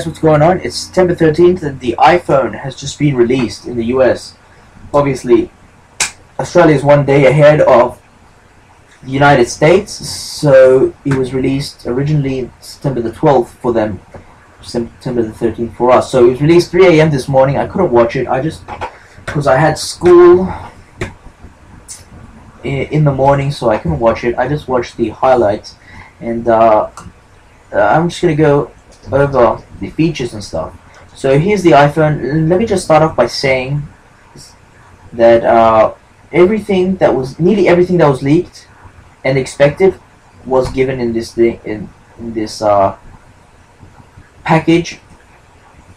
What's going on? It's September 13th and the iPhone has just been released in the US. Obviously, Australia is one day ahead of the United States, so it was released originally September the 12th for them, September the 13th for us. So it was released 3 a.m. this morning. I couldn't watch it, because I had school in the morning, so I couldn't watch it. I just watched the highlights, and I'm just going to go over the features and stuff. So here's the iPhone. Let me just start off by saying that nearly everything that was leaked and expected was given in this thing, in this package,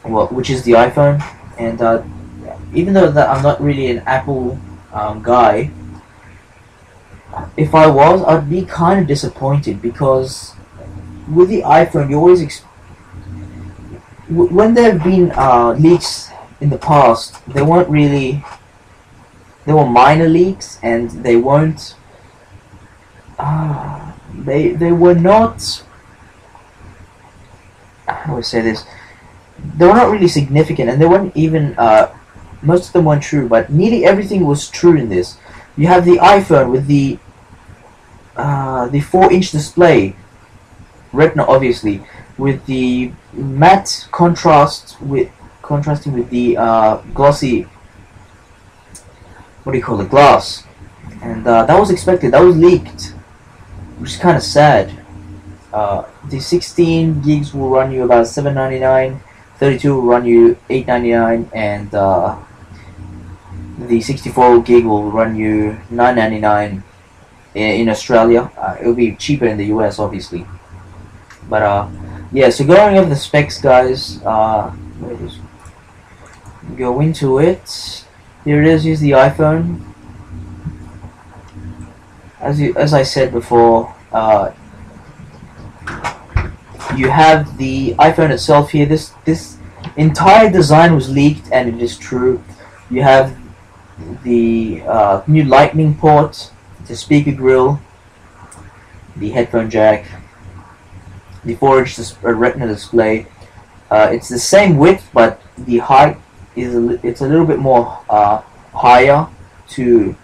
which is the iPhone. And even though that I'm not really an Apple guy, if I was, I'd be kind of disappointed, because with the iPhone, you always when there have been leaks in the past, they were minor leaks, and they weren't they were not, how do I say this, they were not really significant, and they weren't even most of them weren't true, but nearly everything was true in this. You have the iPhone with the 4-inch display, Retina obviously, with the matte contrasting with the glossy, what do you call it, glass, and that was expected. That was leaked, which is kind of sad. The 16 gigs will run you about $7.99, 32 will run you $8.99, and the 64 gig will run you $9.99 in Australia. It will be cheaper in the US, obviously. But yeah, so going over the specs, guys, let me just go into it. Here it is. Here's the iPhone. As I said before, you have the iPhone itself here. This entire design was leaked, and it is true. You have the new Lightning port, the speaker grill, the headphone jack, the 4-inch Retina display. It's the same width, but the height it's a little bit more higher to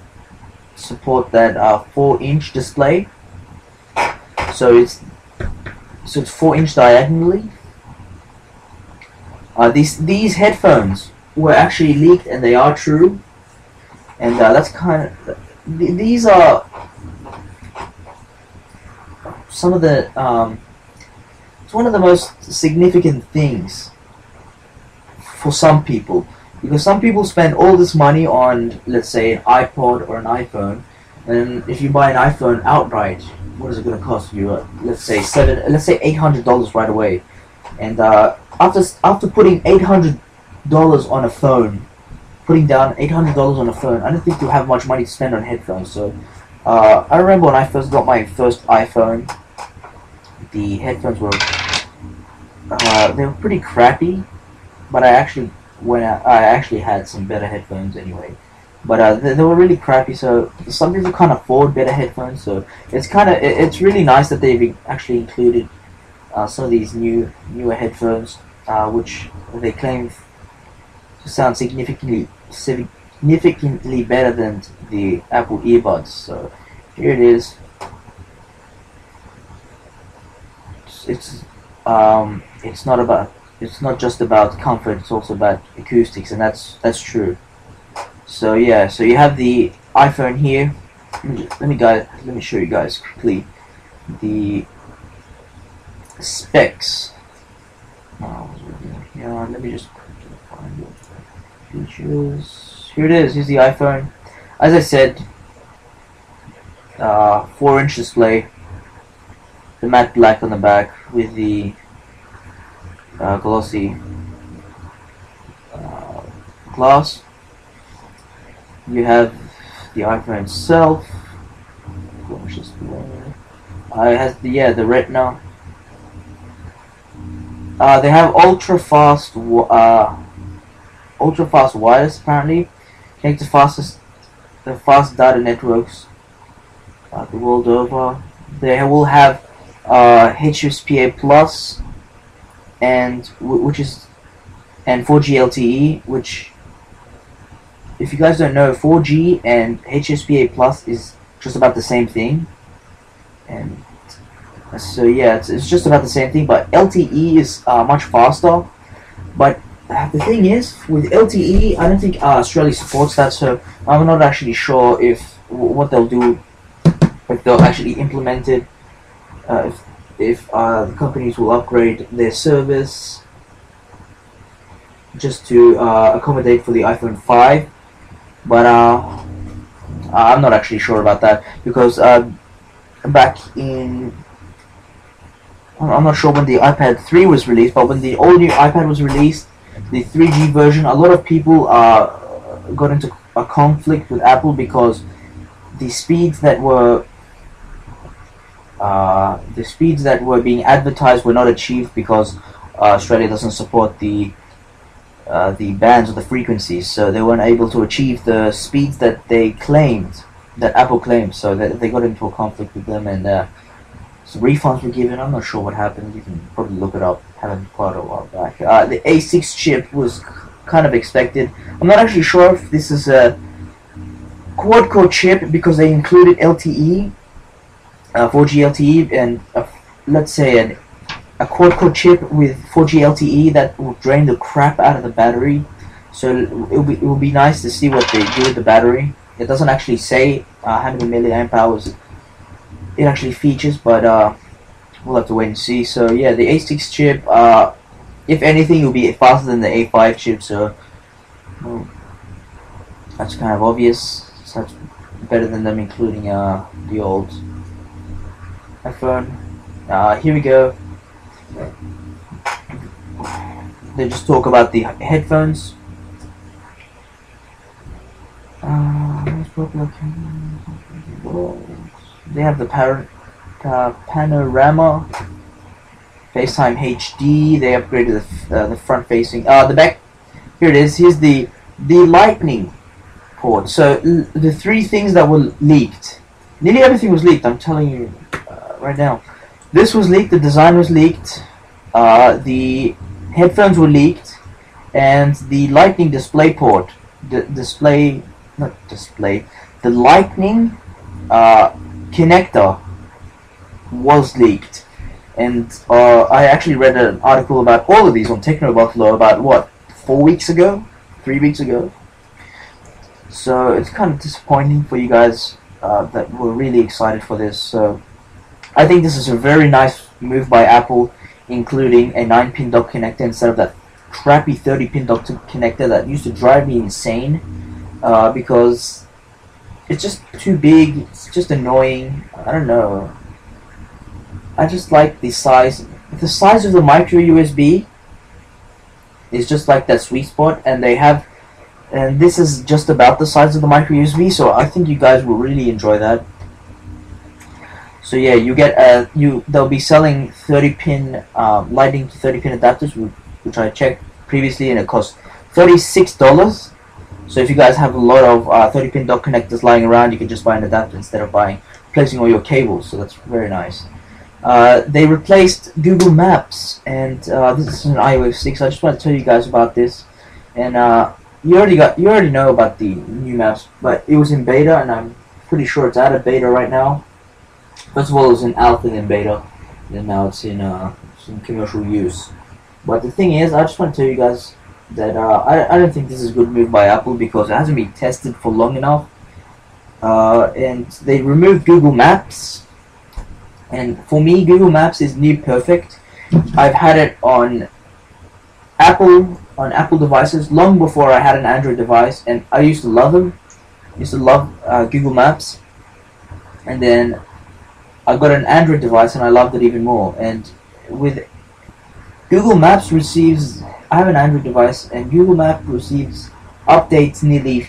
support that 4-inch display. So it's 4-inch diagonally. These headphones were actually leaked, and they are true. And that's kind of these are some of the it's one of the most significant things for some people, because some people spend all this money on, let's say, an iPod or an iPhone, and if you buy an iPhone outright, what is it going to cost you? Let's say $800 right away, and after putting $800 on a phone, putting down $800 on a phone, I don't think you'll have much money to spend on headphones. So I remember when I first got my first iPhone, the headphones were they were pretty crappy, but I actually had some better headphones anyway. But they were really crappy, so some people can't afford better headphones. So it's really nice that they've actually included some of these newer headphones, which they claim to sound significantly better than the Apple earbuds. So here it is. It's not just about comfort, it's also about acoustics, and that's true. So yeah, so you have the iPhone here. Let me show you guys quickly the specs. Yeah, let me just find it. Features. Here it is. Here's the iPhone. As I said, 4-inch display, the matte black on the back with the glossy glass. You have the iPhone itself. 4-inch display. It has the Retina. They have ultra fast wireless, apparently. Connect the fast data networks the world over. They will have HSPA Plus and which is and 4G LTE, which, if you guys don't know, 4G and HSPA Plus is just about the same thing, and so yeah, it's just about the same thing. But LTE is much faster. But the thing is, with LTE, I don't think Australia supports that, so I'm not actually sure if what they'll do, if they'll actually implement it, if the companies will upgrade their service just to accommodate for the iPhone 5. But I'm not actually sure about that, because back in, I'm not sure when the iPad 3 was released, but when the all new iPad was released, the 3G version, a lot of people got into a conflict with Apple because the speeds that were being advertised were not achieved, because Australia doesn't support the bands or the frequencies, so they weren't able to achieve the speeds that they claimed, that Apple claimed. So they got into a conflict with them, and some refunds were given. I'm not sure what happened. You can probably look it up. Happened quite a while back. The A6 chip was kind of expected. I'm not actually sure if this is a quad-core chip, because they included LTE, 4G LTE, and let's say a quad-core chip with 4G LTE that will drain the crap out of the battery. So it will be nice to see what they do with the battery. It doesn't actually say how many milliamp hours it actually features, but we'll have to wait and see. So yeah, the A6 chip, if anything, will be faster than the A5 chip. So well, that's kind of obvious. So that's better than them including the old iPhone. Here we go. They just talk about the headphones. They have the panorama, FaceTime HD. They upgraded the front facing. The back. Here it is. Here's the Lightning port. So the three things that were leaked. Nearly everything was leaked. I'm telling you right now. This was leaked. The design was leaked. The headphones were leaked, and the Lightning display port. The Lightning connector was leaked, and I actually read an article about all of these on Techno Buffalo about what, 3 weeks ago. So it's kind of disappointing for you guys that were really excited for this. So I think this is a very nice move by Apple, including a 9-pin dock connector instead of that crappy 30-pin dock connector that used to drive me insane, because it's just too big. It's just annoying. I don't know. I just like the size. The size of the micro USB is just like that sweet spot, and this is just about the size of the micro USB. So I think you guys will really enjoy that. So yeah, you get they'll be selling 30-pin Lightning to 30-pin adapters, which I checked previously, and it costs $36. So if you guys have a lot of 30-pin dock connectors lying around, you can just buy an adapter instead of placing all your cables. So that's very nice. They replaced Google Maps, and this is an iOS 6. I just want to tell you guys about this, and you already know about the new maps, but it was in beta, and I'm pretty sure it's out of beta right now. First of all, it was in alpha and beta, and now it's in commercial use. But the thing is, I just want to tell you guys that I don't think this is a good move by Apple, because it hasn't been tested for long enough. And they removed Google Maps, and for me, Google Maps is near perfect. I've had it on Apple devices long before I had an Android device, and I used to love them. I used to love Google Maps, and then I got an Android device and I loved it even more. And with Google Maps I have an Android device, and Google Maps receives updates nearly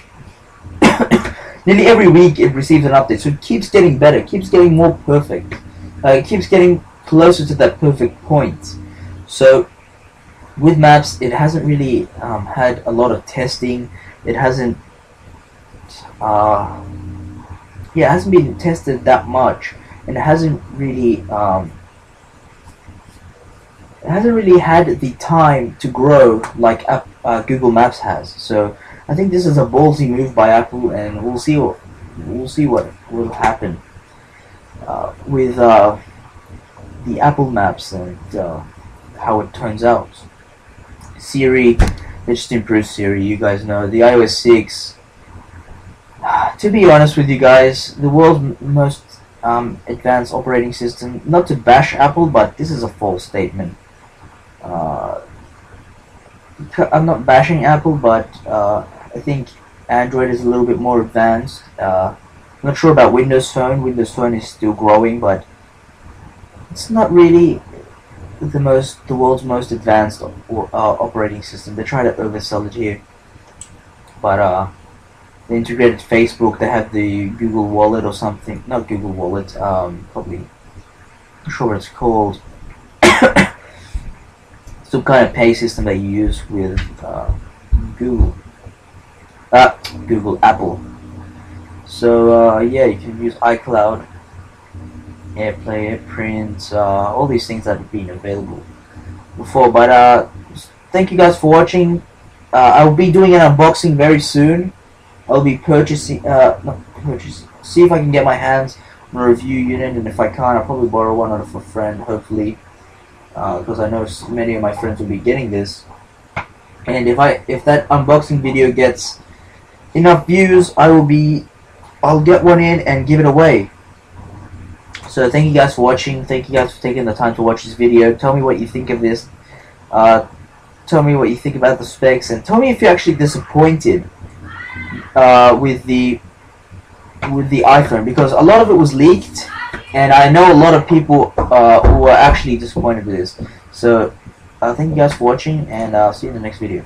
every week. It receives an update, so it keeps getting better, it keeps getting more perfect, it keeps getting closer to that perfect point. So with Maps, it hasn't really had a lot of testing. It hasn't it hasn't been tested that much, and it hasn't really it hasn't really had the time to grow like Google Maps has. So I think this is a ballsy move by Apple, and we'll see what will happen with the Apple Maps and how it turns out. Siri, they just improved Siri. You guys know the iOS 6. To be honest with you guys, the world's most advanced operating system. Not to bash Apple, but this is a false statement. I'm not bashing Apple, but I think Android is a little bit more advanced. I'm not sure about Windows Phone. Windows Phone is still growing, but it's not really the world's most advanced operating system. They try to oversell it here, but they integrated Facebook. They have the Google Wallet or something. Not Google Wallet. Probably not sure what it's called. Some kind of pay system that you use with Google. Apple. So yeah, you can use iCloud, AirPlay, AirPrint, all these things that have been available before. But thank you guys for watching. I'll be doing an unboxing very soon. I'll be purchasing, not purchasing, see if I can get my hands on a review unit, and if I can't, I'll probably borrow one out of a friend, hopefully, because I know many of my friends will be getting this. And if that unboxing video gets enough views, I'll get one in and give it away. So thank you guys for watching. Thank you guys for taking the time to watch this video. Tell me what you think of this. Tell me what you think about the specs, and tell me if you're actually disappointed with the iPhone, because a lot of it was leaked, and I know a lot of people who are actually disappointed with this. So thank you guys for watching, and I'll see you in the next video.